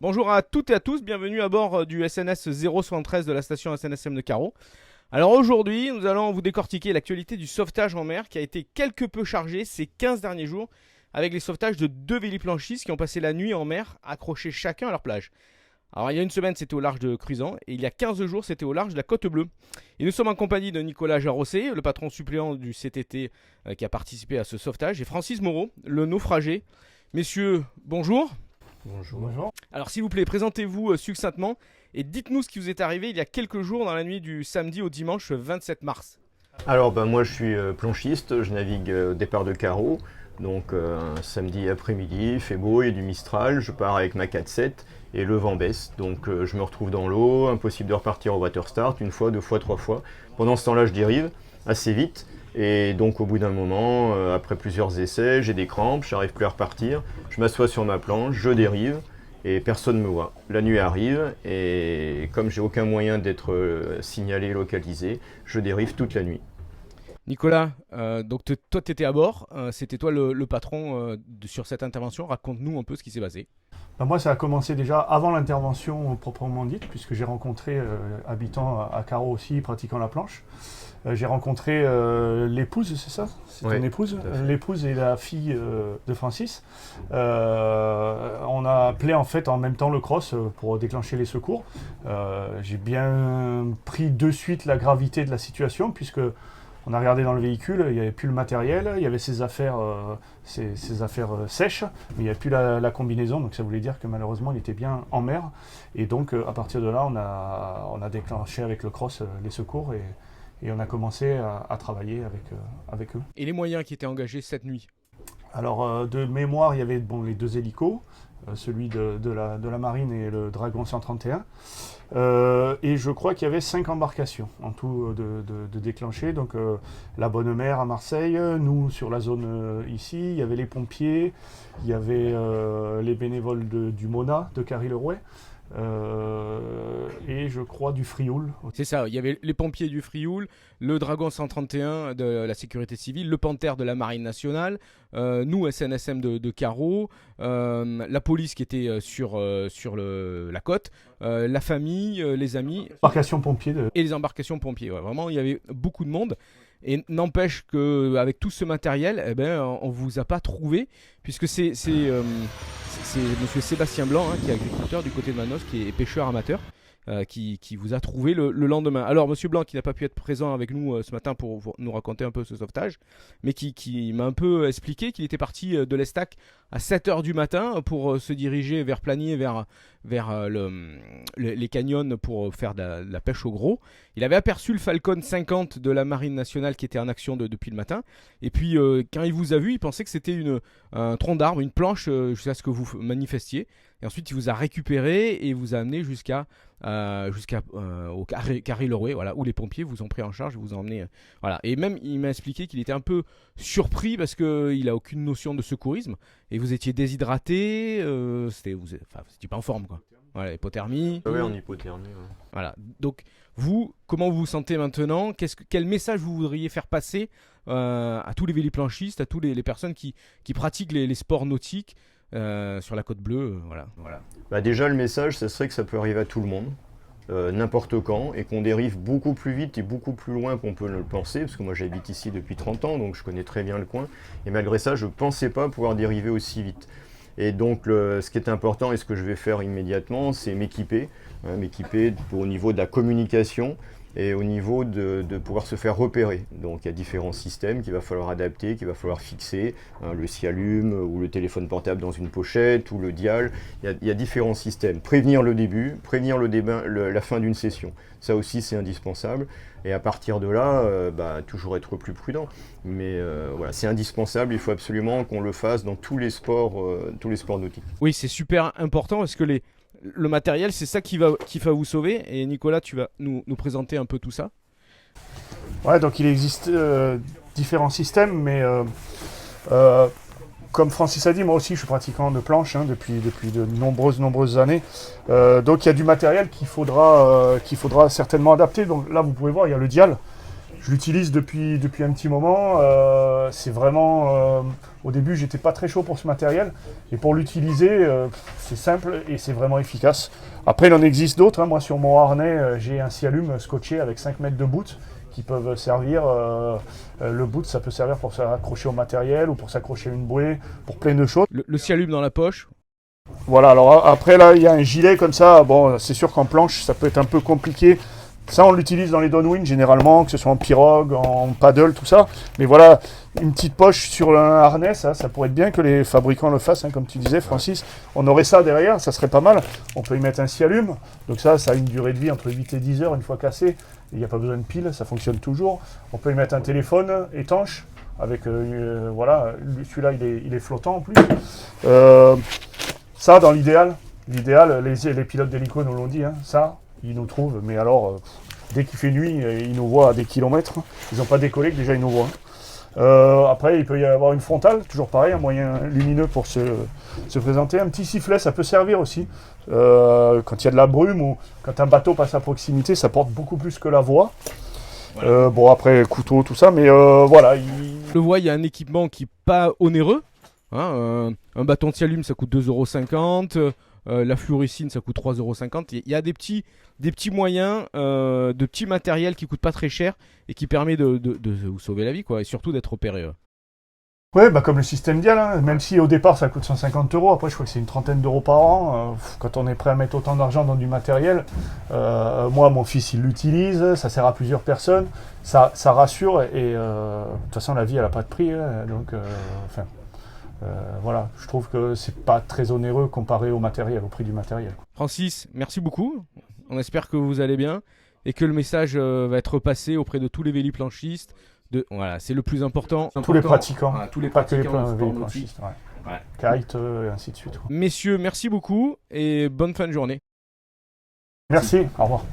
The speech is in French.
Bonjour à toutes et à tous, bienvenue à bord du SNS 073 de la station SNSM de Carreau. Alors aujourd'hui, nous allons vous décortiquer l'actualité du sauvetage en mer qui a été quelque peu chargé ces 15 derniers jours avec les sauvetages de deux véliplanchistes qui ont passé la nuit en mer, accrochés chacun à leur plage. Alors il y a une semaine c'était au large de Cruzan et il y a 15 jours c'était au large de la Côte Bleue. Et nous sommes en compagnie de Nicolas Jarosset, le patron suppléant du CTT qui a participé à ce sauvetage, et Francis Moreau, le naufragé. Messieurs, bonjour. Bonjour. Bonjour. Alors s'il vous plaît, présentez-vous succinctement et dites-nous ce qui vous est arrivé il y a quelques jours dans la nuit du samedi au dimanche 27 mars. Alors moi je suis planchiste, je navigue au départ de Carreau, donc un samedi après-midi, il fait beau, il y a du Mistral, je pars avec ma 4x7 et le vent baisse, donc je me retrouve dans l'eau, impossible de repartir au water start, une fois, deux fois, trois fois. Pendant ce temps-là je dérive assez vite et donc au bout d'un moment, après plusieurs essais, j'ai des crampes, je n'arrive plus à repartir, je m'assois sur ma planche, je dérive. Et personne ne me voit. La nuit arrive et comme j'ai aucun moyen d'être signalé, localisé, je dérive toute la nuit. Nicolas, donc toi tu étais à bord, c'était toi le patron sur cette intervention, raconte-nous un peu ce qui s'est passé. Moi, ça a commencé déjà avant l'intervention proprement dite, puisque j'ai rencontré, habitant à Carreau aussi, pratiquant la planche, j'ai rencontré l'épouse, c'est ça? C'est Ouais, ton épouse? tout à fait. L'épouse et la fille de Francis. On a appelé en fait en même temps le cross pour déclencher les secours. J'ai bien pris de suite la gravité de la situation, puisque on a regardé dans le véhicule, il n'y avait plus le matériel, il y avait ses affaires, ses affaires sèches, mais il n'y avait plus la combinaison, donc ça voulait dire que malheureusement il était bien en mer. Et donc à partir de là, on a déclenché avec le cross les secours et on a commencé à travailler avec eux. Et les moyens qui étaient engagés cette nuit? Alors de mémoire, il y avait les deux hélicos, celui de la marine et le Dragon 131. Et je crois qu'il y avait 5 embarcations en tout de déclencher. Donc la Bonne Mère à Marseille, nous sur la zone ici, il y avait les pompiers, il y avait les bénévoles du MONA de Carry-le-Rouet, et je crois du Frioul. C'est ça, il y avait les pompiers du Frioul, le Dragon 131 de la sécurité civile, le Panthère de la marine nationale, nous SNSM de Carreau, la police qui était sur la côte, la famille, les amis Embarcation pompiers de... et les embarcations pompiers. Ouais, vraiment, il y avait beaucoup de monde. Et n'empêche qu'avec tout ce matériel, eh ben, on ne vous a pas trouvé, puisque c'est monsieur Sébastien Blanc, qui est agriculteur du côté de Manos, qui est pêcheur amateur, qui vous a trouvé le lendemain. Alors, monsieur Blanc, qui n'a pas pu être présent avec nous ce matin pour nous raconter un peu ce sauvetage, mais qui m'a un peu expliqué qu'il était parti de l'Estac à 7h du matin pour se diriger vers Planier, vers les canyons pour faire de la pêche au gros. Il avait aperçu le Falcon 50 de la Marine nationale qui était en action depuis le matin. Et puis, quand il vous a vu, il pensait que c'était un tronc d'arbre, une planche, jusqu'à ce que vous manifestiez. Et ensuite, il vous a récupéré et vous a amené jusqu'au Carry-le-Rouet, voilà, où les pompiers vous ont pris en charge et vous ont emmené. Voilà. Et même, il m'a expliqué qu'il était un peu surpris parce qu'il n'a aucune notion de secourisme. Et vous étiez déshydraté, vous n'étiez pas en forme, quoi. Voilà, hypothermie. Oui, en hypothermie. Ouais. Voilà. Donc, vous, comment vous vous sentez maintenant? Quel message vous voudriez faire passer à tous les véliplanchistes, à toutes les personnes qui pratiquent les sports nautiques sur la côte bleue, voilà. Déjà le message, ce serait que ça peut arriver à tout le monde, n'importe quand, et qu'on dérive beaucoup plus vite et beaucoup plus loin qu'on peut le penser, parce que moi j'habite ici depuis 30 ans, donc je connais très bien le coin, et malgré ça, je ne pensais pas pouvoir dériver aussi vite. Et donc ce qui est important et ce que je vais faire immédiatement, c'est m'équiper au niveau de la communication et au niveau de pouvoir se faire repérer. Donc il y a différents systèmes qu'il va falloir adapter, qu'il va falloir fixer, le Cialume ou le téléphone portable dans une pochette ou le dial. Il y a différents systèmes. Prévenir le début, prévenir la fin d'une session. Ça aussi c'est indispensable. Et à partir de là, toujours être plus prudent. Mais voilà, c'est indispensable, il faut absolument qu'on le fasse dans tous les sports nautiques. Oui, c'est super important parce que le matériel, c'est ça qui va vous sauver. Et Nicolas, tu vas nous présenter un peu tout ça. Ouais, donc il existe différents systèmes, mais comme Francis a dit, moi aussi je suis pratiquant de planche depuis de nombreuses années. Donc il y a du matériel qu'il faudra certainement adapter. Donc là vous pouvez voir, il y a le dial. Je l'utilise depuis un petit moment. C'est vraiment... au début, j'étais pas très chaud pour ce matériel. Et pour l'utiliser, c'est simple et c'est vraiment efficace. Après, il en existe d'autres. Hein. Moi, sur mon harnais, j'ai un scialume scotché avec 5 mètres de bout qui peuvent servir. Le bout, ça peut servir pour s'accrocher au matériel ou pour s'accrocher à une bouée, pour plein de choses. Le scialume dans la poche. Voilà, alors après, là, il y a un gilet comme ça. Bon, c'est sûr qu'en planche, ça peut être un peu compliqué. Ça, on l'utilise dans les downwind généralement, que ce soit en pirogue, en paddle, tout ça. Mais voilà, une petite poche sur un harnais, ça pourrait être bien que les fabricants le fassent, hein, comme tu disais, Francis. On aurait ça derrière, ça serait pas mal. On peut y mettre un scialume. Donc ça a une durée de vie entre 8 et 10 heures une fois cassé. Il n'y a pas besoin de pile, ça fonctionne toujours. On peut y mettre un téléphone étanche, avec, voilà, celui-là, il est flottant en plus. Ça, dans l'idéal, les pilotes d'hélico nous l'ont dit, hein, ça, ils nous trouvent, mais alors, dès qu'il fait nuit, ils nous voient à des kilomètres. Ils n'ont pas décollé, que déjà ils nous voient. Après, il peut y avoir une frontale, toujours pareil, un moyen lumineux pour se présenter. Un petit sifflet, ça peut servir aussi. Quand il y a de la brume ou quand un bateau passe à proximité, ça porte beaucoup plus que la voix. Voilà. Bon, après, couteau, tout ça, mais voilà. Le voit, il y a un équipement qui n'est pas onéreux. Hein, un bâton de scialume, ça coûte 2,50 €. La fluorescine, ça coûte 3,50 €. Il y a des petits moyens, de petits matériels qui coûtent pas très cher et qui permet de vous sauver la vie, quoi, et surtout d'être opéré. Ouais, bah comme le système Dial, hein. Même si au départ ça coûte 150 €, après je crois que c'est une trentaine d'euros par an. Quand on est prêt à mettre autant d'argent dans du matériel, moi mon fils il l'utilise, ça sert à plusieurs personnes, ça rassure et de toute façon la vie elle a pas de prix, hein, donc voilà, je trouve que c'est pas très onéreux comparé au matériel, au prix du matériel. Francis, merci beaucoup. On espère que vous allez bien et que le message va être passé auprès de tous les véliplanchistes. Voilà, c'est le plus important. Tous les pratiquants, voilà, tous les pas que les pratiquants véliplanchistes. Ouais. Kite et ainsi de suite. Messieurs, merci beaucoup et bonne fin de journée. Merci, au revoir.